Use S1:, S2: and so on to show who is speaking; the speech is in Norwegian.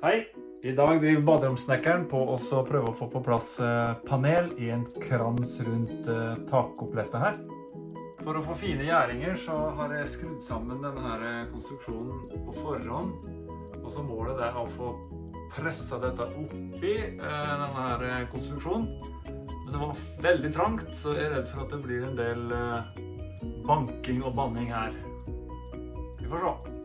S1: Hei! I dag driver baderomsnekkeren på å prøve å få på plass panel i en krans rundt takopplettet her. For å få fine gjæringer så har jeg skrudd sammen denne konstruksjonen på forhånd. Og så målet er å få presset dette oppi denne konstruksjonen. Men det var veldig trangt, så jeg er redd for at det blir en del banking og banning her. Vi får se.